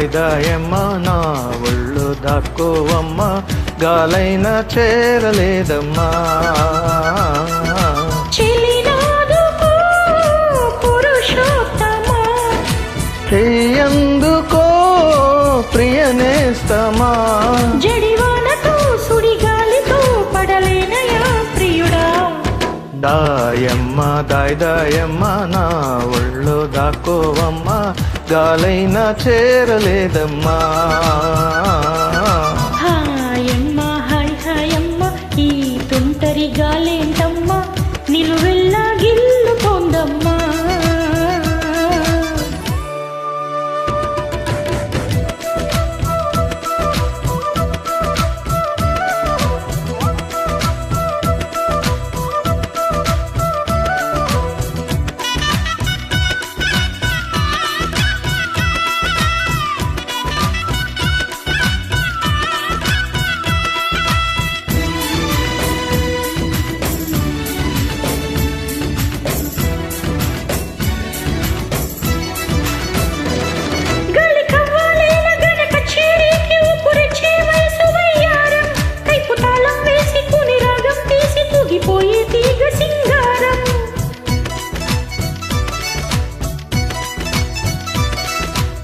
దాయదాయమ్మ నా ఒళ్ళు దాక్కోవమ్మ గాలైన చేరలేదమ్మా ఎందుకో ప్రియనేస్తమా జడివానతో సుడిగాలితో పడలేనయా ప్రియుడా దాయమ్మ దాయదాయమ్మ నా ఒళ్ళు దాక్కోవమ్మ గాలైన చేరలేదమ్మా హాయమ్మ హాయ్ హాయమ్మ ఈ తుంటరి గాలేంటమ్మా నిలువెల్లా గిల్లు పొందమ్మా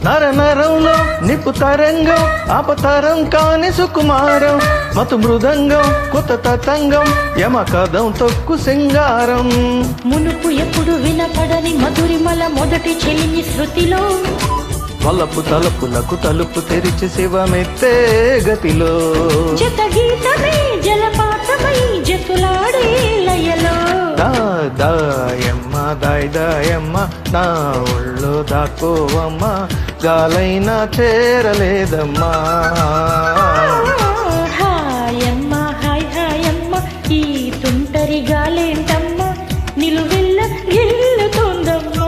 నర నరంలో నిప్పు తరంగం అపతరం కాని సుకుమారం మతు మృదంగం కొత్త తతంగం యమకదం తొక్కు సింగారం మునుపు ఎప్పుడు వినపడని మధురిమల మొదటి చెలిమి శృతిలో వలపు తలుపులకు తలుపు తెరిచి శివమెత్తే గతిలో జత గీతమై జలపాతమై జతులాడే లయలో దాయమ్మ దాయదాయమ్మ నా ఒళ్ళు దాక్కోవమ్మ గాలైనా చేరలేదమ్మా హాయమ్మ హాయ్ హాయమ్మ ఈ తుంటరి గాలేంటమ్మా నిలువెల్ల గిల్లుతోందమ్మా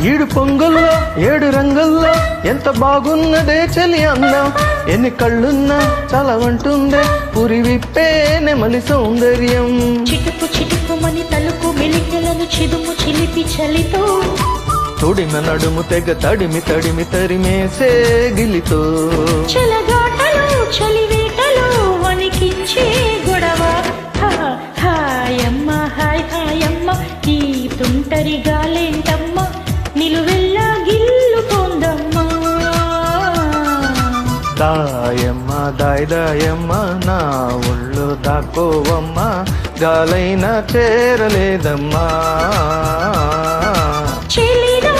ఈడు పొంగుల్లో ఏడు రంగుల్లో ఎంత బాగున్నదే చలి అందం ఎన్ని కళ్ళున్నా చలవంటుందే పురి విప్పే నెమలి సౌందర్యం చిటుకు చిటుకుమని తలుపు మెలికలను చిదుము చిలిపి చలితో తొడిమ నడుము తెగ తడిమి తడిమి తరిమేసే గిలితో చలగాటలో చలివేటలో వణికించే గొడవ హాయమ్మ హాయ్ హాయమ్మ ఈ తుంటరి గాలేంటమ్మా నిలువెల్లా గిల్లు పొందమ్మా దాయమ్మ దాయదాయమ్మ నా ఒళ్ళు దాక్కోవమ్మ గాలైనా చేరలేదమ్మా చెలిదా